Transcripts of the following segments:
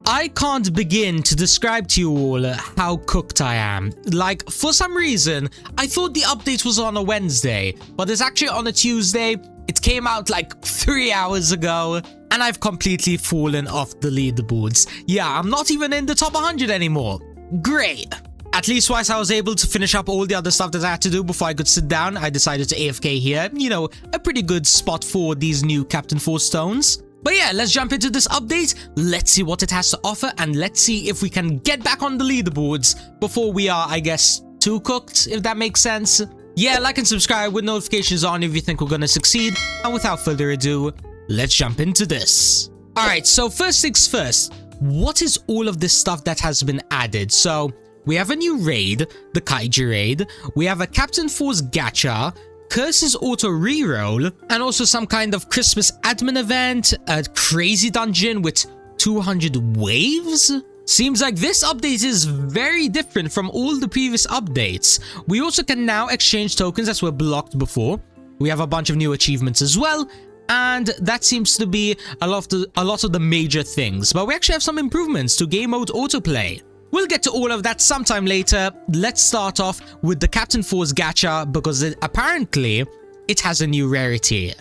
I can't begin to describe to you all how cooked I am. Like, for some reason, I thought the update was on a Wednesday, but it's actually on a Tuesday. It came out like 3 hours ago, and I've completely fallen off the leaderboards. Yeah, I'm not even in the top 100 anymore. Great. At least once I was able to finish up all the other stuff that I had to do before I could sit down, I decided to AFK here. You know, a pretty good spot for these new Captain Force stones. But yeah, let's jump into this update, let's see what it has to offer, and let's see if we can get back on the leaderboards before we are, I guess, too cooked, if that makes sense. Yeah, like and subscribe with notifications on if you think we're gonna succeed, and without further ado, let's jump into this. Alright, so first things first, what is all of this stuff that has been added? So, we have a new raid, the Kaiju raid, we have a Captain Force gacha, Curses auto reroll, and also some kind of Christmas admin event, a crazy dungeon with 200 waves? Seems like this update is very different from all the previous updates. We also can now exchange tokens as were blocked before. We have a bunch of new achievements as well, and that seems to be a lot of the major things. But we actually have some improvements to game mode autoplay. We'll get to all of that sometime later. Let's start off with the Captain Force gacha because apparently it has a new rarity.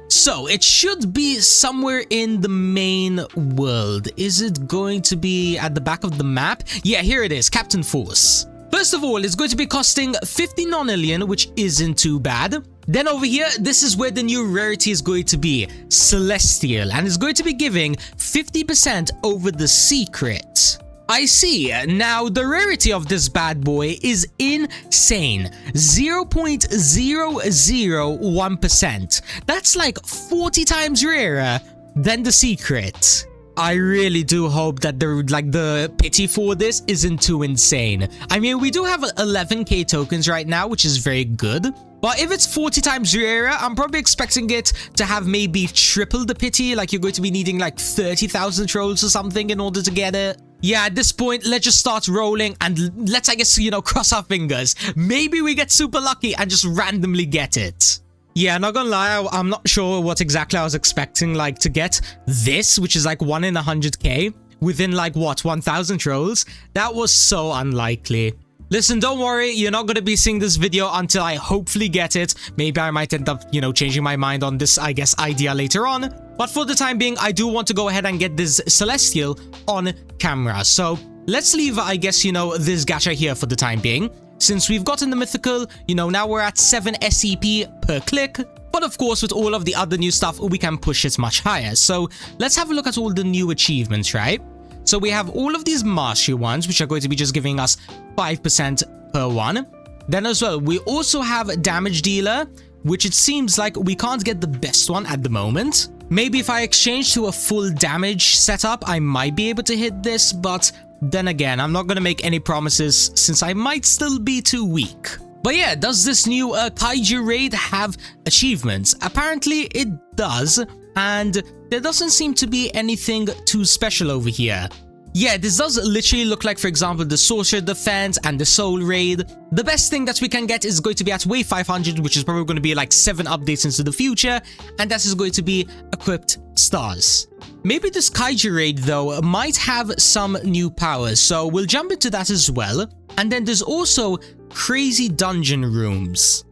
So it should be somewhere in the main world. Is it going to be at the back of the map? Yeah, here it is, Captain Force. First of all, it's going to be costing 50 nonillion, which isn't too bad. Then over here, this is where the new rarity is going to be, Celestial, and it's going to be giving 50% over the secret. I see. Now, the rarity of this bad boy is insane. 0.001%. That's like 40 times rarer than the secret. I really do hope that the pity for this isn't too insane. I mean, we do have 11k tokens right now, which is very good. But if it's 40 times rarer, I'm probably expecting it to have maybe triple the pity. Like, you're going to be needing like 30,000 trolls or something in order to get it. Yeah, at this point, let's just start rolling and let's, I guess, you know, cross our fingers. Maybe we get super lucky and just randomly get it. Yeah, not gonna lie, I'm not sure what exactly I was expecting, like, to get this, which is like 1 in 100k, within like, what, 1,000 trolls? That was so unlikely. Listen, don't worry, you're not gonna be seeing this video until I hopefully get it. Maybe I might end up, you know, changing my mind on this, I guess, idea later on. But for the time being, I do want to go ahead and get this Celestial on camera. So let's leave, I guess, you know, this gacha here for the time being. Since we've gotten the mythical, you know, now we're at 7 SCP per click. But of course, with all of the other new stuff, we can push it much higher. So let's have a look at all the new achievements, right? So we have all of these mastery ones, which are going to be just giving us 5% per one. Then as well, we also have damage dealer, which it seems like we can't get the best one at the moment. Maybe if I exchange to a full damage setup, I might be able to hit this, but then again, I'm not going to make any promises since I might still be too weak. But yeah, does this new Kaiju raid have achievements? Apparently it does, and there doesn't seem to be anything too special over here. Yeah, this does literally look like, for example, the Sorcerer Defense and the Soul Raid. The best thing that we can get is going to be at wave 500, which is probably going to be like 7 updates into the future, and that is going to be equipped stars. Maybe this Kaiju raid, though, might have some new powers, so we'll jump into that as well. And then there's also crazy dungeon rooms.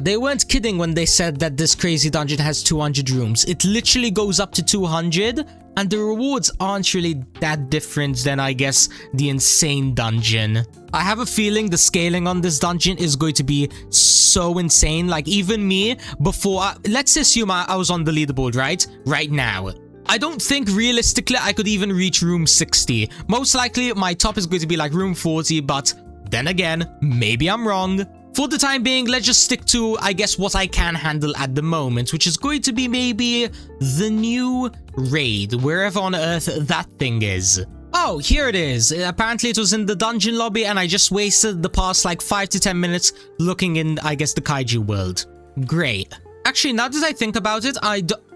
They weren't kidding when they said that this crazy dungeon has 200 rooms. It literally goes up to 200, and the rewards aren't really that different than, I guess, the insane dungeon. I have a feeling the scaling on this dungeon is going to be so insane. Like, even me, before, let's assume I was on the leaderboard, right? Right now. I don't think realistically I could even reach room 60. Most likely my top is going to be like room 40, but then again, maybe I'm wrong. For the time being, let's just stick to, I guess, what I can handle at the moment, which is going to be maybe the new raid, wherever on earth that thing is. Oh, here it is. Apparently it was in the dungeon lobby and I just wasted the past like 5 to 10 minutes looking in, I guess, the Kaiju world. Great. Actually, now that I think about it,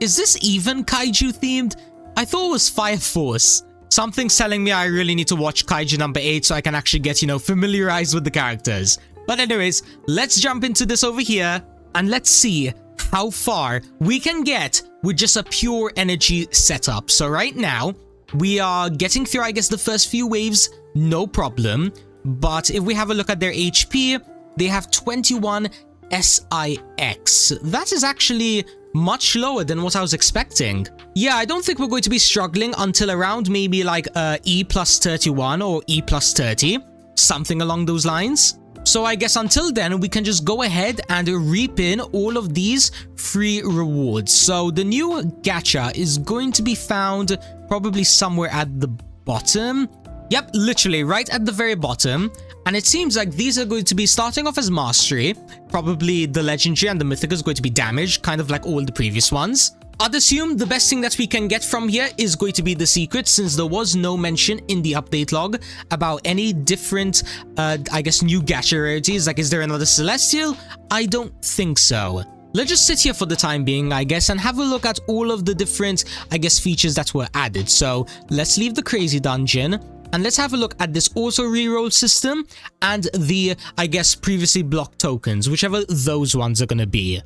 is this even Kaiju themed? I thought it was Fire Force. Something's telling me I really need to watch Kaiju number 8 so I can actually get, you know, familiarized with the characters. But anyways, let's jump into this over here and let's see how far we can get with just a pure energy setup. So right now, We are getting through, I guess, the first few waves, no problem. But if we have a look at their HP, they have 21 SIX. That is actually much lower than what I was expecting. Yeah, I don't think we're going to be struggling until around maybe like E plus 31 or E plus 30, something along those lines. So I guess until then, we can just go ahead and reap in all of these free rewards. So the new gacha is going to be found probably somewhere at the bottom. Yep, literally right at the very bottom. And it seems like these are going to be starting off as mastery. Probably the legendary and the mythic is going to be damage, kind of like all the previous ones. I'd assume the best thing that we can get from here is going to be the secret, since there was no mention in the update log about any different, I guess, new gacha rarities. Like, is there another celestial? I don't think so. Let's just sit here for the time being, I guess, and have a look at all of the different, I guess, features that were added. So let's leave the crazy dungeon. And let's have a look at this auto reroll system and the, I guess, previously blocked tokens, whichever those ones are going to be.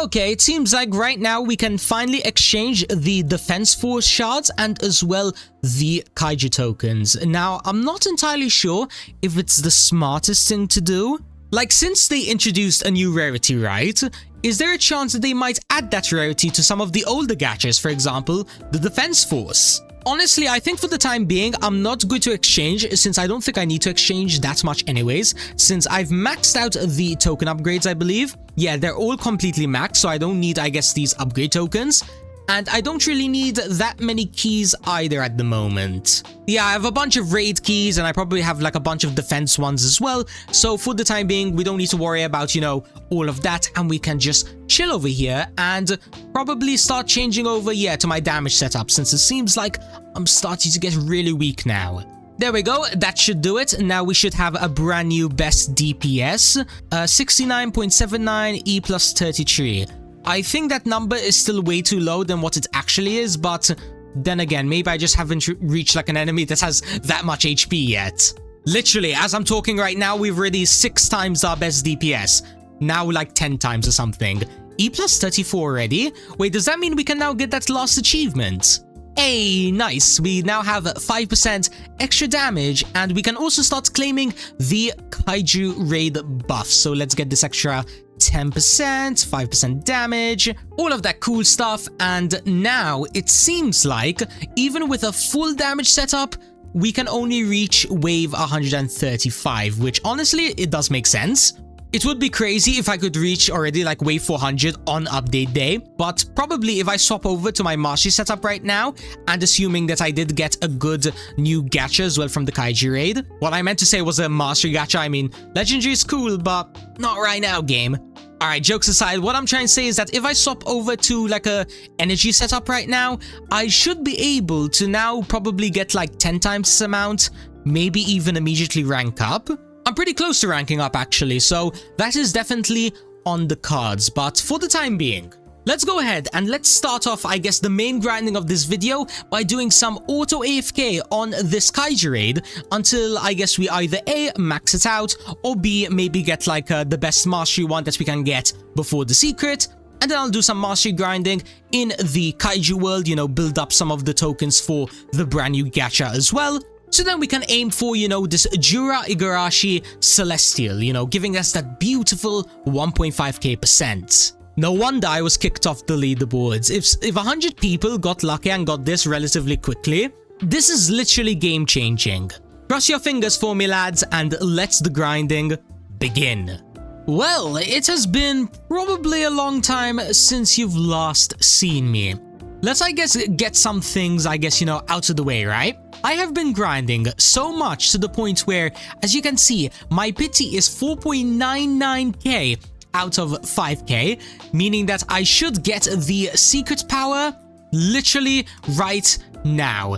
Okay, it seems like right now we can finally exchange the defense force shards and as well the Kaiju tokens. Now, I'm not entirely sure if it's the smartest thing to do. Like, since they introduced a new rarity, right? Is there a chance that they might add that rarity to some of the older gachas, for example, the defense force? Honestly, I think for the time being, I'm not going to exchange, since I don't think I need to exchange that much anyways, since I've maxed out the token upgrades, I believe. Yeah, they're all completely maxed, so I don't need, I guess, these upgrade tokens. And I don't really need that many keys either at the moment. Yeah, I have a bunch of raid keys, and I probably have like a bunch of defense ones as well. So for the time being, we don't need to worry about, you know, all of that, and we can just chill over here and probably start changing over, yeah, to my damage setup, since it seems like I'm starting to get really weak now. There we go, that should do it. Now we should have a brand new best DPS, 69.79 E plus 33. I think that number is still way too low than what it actually is, but then again, maybe I just haven't reached like an enemy that has that much HP yet. Literally, as I'm talking right now, we've already 6 times our best DPS. Now like 10 times or something. E plus 34 already? Wait, does that mean we can now get that last achievement? Hey, nice. We now have 5% extra damage, and we can also start claiming the Kaiju raid buff. So let's get this extra 10%, 5% damage, all of that cool stuff. And now it seems like even with a full damage setup, we can only reach wave 135, which honestly, it does make sense. It would be crazy if I could reach already like wave 400 on update day, but probably if I swap over to my mastery setup right now, and assuming that I did get a good new gacha as well from the Kaiju raid. What I meant to say was a mastery gacha. I mean, legendary is cool, but not right now, game. Alright, jokes aside, what I'm trying to say is that if I swap over to like a energy setup right now, I should be able to now probably get like 10 times this amount, maybe even immediately rank up. I'm pretty close to ranking up actually, so that is definitely on the cards. But for the time being, let's go ahead and let's start off, I guess, the main grinding of this video by doing some auto AFK on this Kaiju raid until, I guess, we either A, max it out, or B, maybe get like the best mastery one that we can get before the secret. And then I'll do some mastery grinding in the Kaiju world, you know, build up some of the tokens for the brand new gacha as well. So then we can aim for, you know, this Jura Igarashi Celestial, you know, giving us that beautiful 1.5k%. No wonder I was kicked off the leaderboards. If 100 people got lucky and got this relatively quickly, this is literally game changing. Cross your fingers for me, lads, and let's the grinding begin. Well, it has been probably a long time since you've last seen me. Let's, I guess, get some things, I guess, you know, out of the way, right? I have been grinding so much to the point where, as you can see, my pity is 4.99k out of 5k, meaning that I should get the secret power literally right now.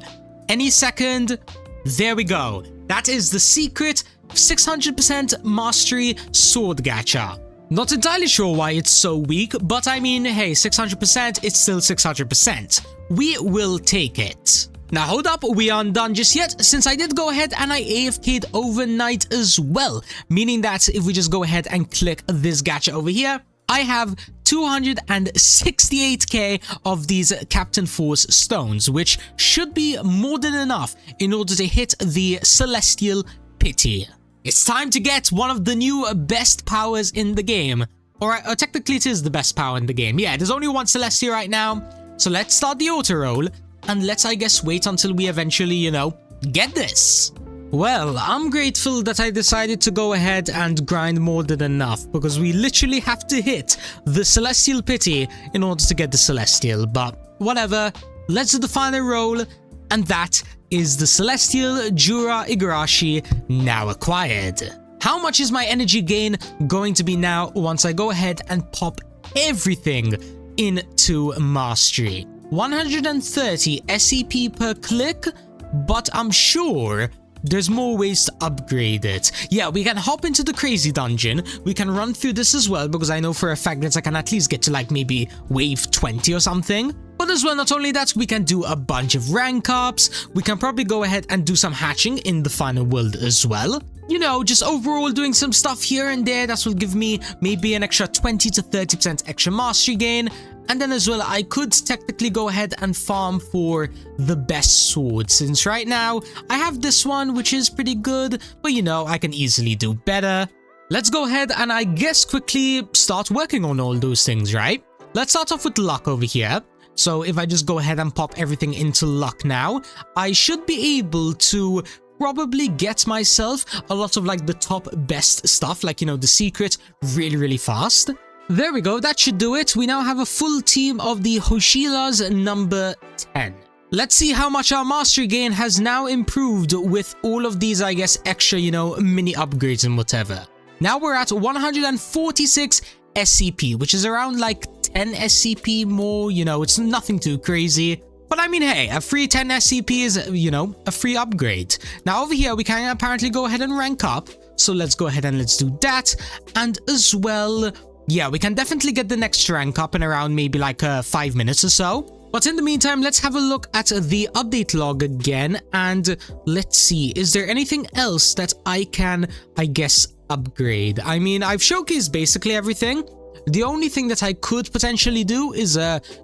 Any second, there we go. That is the secret 600% mastery sword gacha. Not entirely sure why it's so weak, but I mean, hey, 600%, it's still 600%. We will take it. Now hold up, we aren't done just yet, since I did go ahead and I AFK'd overnight as well, meaning that if we just go ahead and click this gacha over here, I have 268k of these Captain Force stones, which should be more than enough in order to hit the Celestial Pity. It's time to get one of the new best powers in the game. Or technically it is the best power in the game. Yeah, there's only one Celestia right now. So let's start the auto roll. And let's, I guess, wait until we eventually, you know, get this. Well, I'm grateful that I decided to go ahead and grind more than enough, because we literally have to hit the Celestial Pity in order to get the Celestial, but whatever. Let's do the final roll, and that is the Celestial Jura Igarashi now acquired. How much is my energy gain going to be now once I go ahead and pop everything into Mastery? 130 SCP per click, but I'm sure there's more ways to upgrade it. Yeah, we can hop into the crazy dungeon. We can run through this as well, because I know for a fact that I can at least get to like maybe wave 20 or something. But as well, not only that, we can do a bunch of rank ups. We can probably go ahead and do some hatching in the final world as well. You know, just overall doing some stuff here and there that will give me maybe an extra 20 to 30% extra mastery gain. And then as well, I could technically go ahead and farm for the best sword, since right now I have this one, which is pretty good, but you know, I can easily do better. Let's go ahead and I guess quickly start working on all those things, right? Let's start off with luck over here. So if I just go ahead and pop everything into luck now, I should be able to probably get myself a lot of like the top best stuff, like, you know, the secret really fast. There we go, that should do it. We now have a full team of the Hoshilas number 10. Let's see how much our mastery gain has now improved with all of these, I guess, extra, you know, mini upgrades and whatever. Now we're at 146 SCP, which is around like 10 SCP more, you know, it's nothing too crazy. But I mean, hey, a free 10 SCP is, you know, a free upgrade. Now over here, we can apparently go ahead and rank up. So let's go ahead and let's do that. And as well, yeah, we can definitely get the next rank up in around maybe like 5 minutes or so. But in the meantime, let's have a look at the update log again. And let's see, is there anything else that I can, I guess, upgrade? I mean, I've showcased basically everything. The only thing that I could potentially do is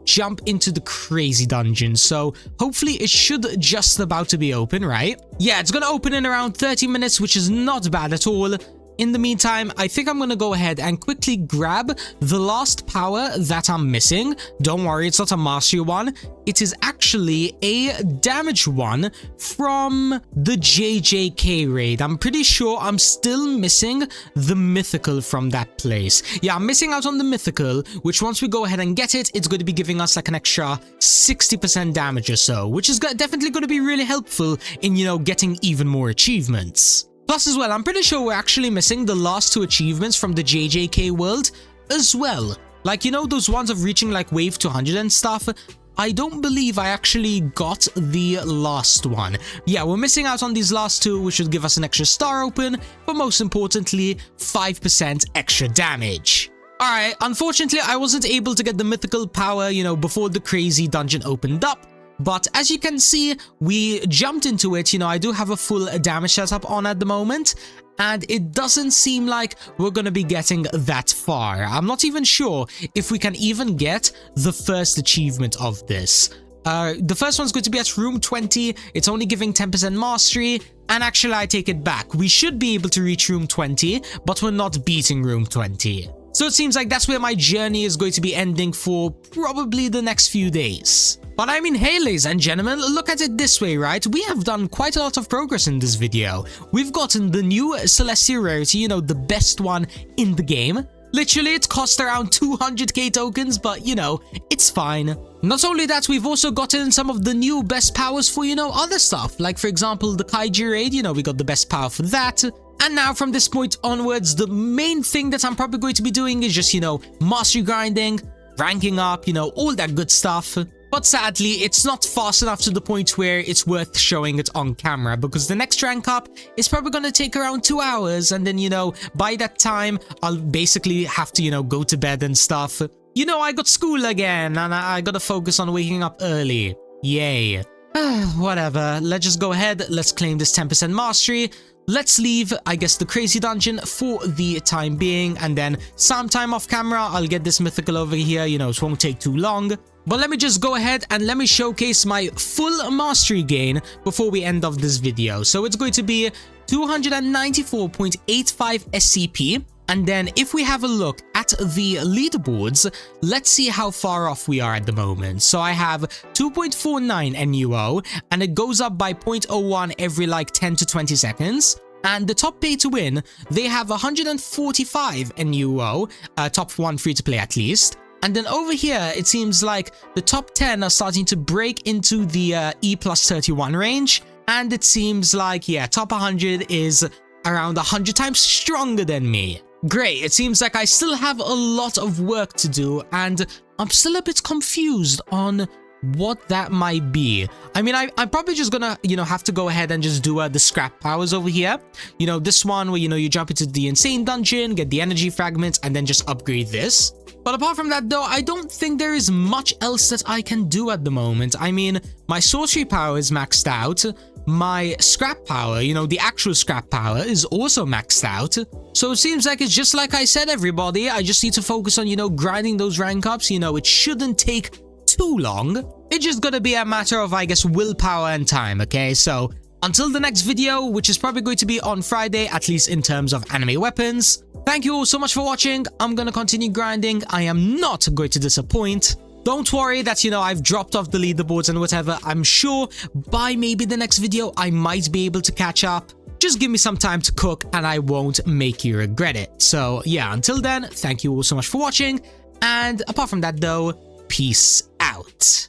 jump into the crazy dungeon. So hopefully it should just about to be open, right? Yeah, it's gonna open in around 30 minutes, which is not bad at all. In the meantime, I think I'm gonna go ahead and quickly grab the last power that I'm missing. Don't worry, it's not a mastery one. It is actually a damage one from the JJK raid. I'm pretty sure I'm still missing the mythical from that place. Yeah, I'm missing out on the mythical, which once we go ahead and get it, it's going to be giving us like an extra 60% damage or so, which is definitely going to be really helpful in, you know, getting even more achievements. Plus as well, I'm pretty sure we're actually missing the last 2 achievements from the JJK world as well. Like, you know, those ones of reaching like wave 200 and stuff. I don't believe I actually got the last one. Yeah, we're missing out on these last 2, which should give us an extra star open, but most importantly, 5% extra damage. Alright, unfortunately, I wasn't able to get the mythical power, you know, before the crazy dungeon opened up. But as you can see, we jumped into it. You know, I do have a full damage setup on at the moment, and it doesn't seem like we're going to be getting that far. I'm not even sure if we can even get the first achievement of this. The first one's going to be at room 20. It's only giving 10% mastery, and actually I take it back. We should be able to reach room 20, but we're not beating room 20. So it seems like that's where my journey is going to be ending for probably the next few days. But I mean, hey ladies and gentlemen, look at it this way, right? We have done quite a lot of progress in this video. We've gotten the new Celestial Rarity, you know, the best one in the game. Literally, it cost around 200k tokens, but you know, it's fine. Not only that, we've also gotten some of the new best powers for, you know, other stuff. Like, for example, the Kaiju raid, you know, we got the best power for that. And now from this point onwards, the main thing that I'm probably going to be doing is just, you know, mastery grinding, ranking up, you know, all that good stuff. But sadly, it's not fast enough to the point where it's worth showing it on camera, because the next rank up is probably going to take around 2 hours. And then, you know, by that time, I'll basically have to, you know, go to bed and stuff. You know, I got school again, and I gotta focus on waking up early. Yay. Whatever, let's just go ahead, let's claim this 10% mastery. let's leave, I guess, the crazy dungeon for the time being, and then sometime off camera, I'll get this mythical over here, you know, it won't take too long. But let me just go ahead and let me showcase my full mastery gain before we end off this video. So it's going to be 294.85 SCP. And then if we have a look at the leaderboards, let's see how far off we are at the moment. So I have 2.49 NUO, and it goes up by 0.01 every like 10 to 20 seconds. And the top pay to win, they have 145 NUO, top 1 free to play at least. And then over here, it seems like the top 10 are starting to break into the E+31 range. And it seems like, yeah, top 100 is around 100 times stronger than me. Great, it seems like I still have a lot of work to do, and I'm still a bit confused on what that might be. I mean, I'm probably just gonna, you know, have to go ahead and just do the scrap powers over here. You know, this one where, you know, you jump into the insane dungeon, get the energy fragments, and then just upgrade this. But apart from that though, I don't think there is much else that I can do at the moment. I mean, my sorcery power is maxed out. My scrap power, you know, the actual scrap power is also maxed out. So it seems like it's just like I said, everybody. I just need to focus on, you know, grinding those rank ups. You know, it shouldn't take too long. It's just gonna be a matter of, I guess, willpower and time, okay? So until the next video, which is probably going to be on Friday, at least in terms of anime weapons. Thank you all so much for watching. I'm gonna continue grinding. I am not going to disappoint. Don't worry that, you know, I've dropped off the leaderboards and whatever. I'm sure by maybe the next video, I might be able to catch up. Just give me some time to cook and I won't make you regret it. So yeah, until then, thank you all so much for watching. And apart from that though, peace out.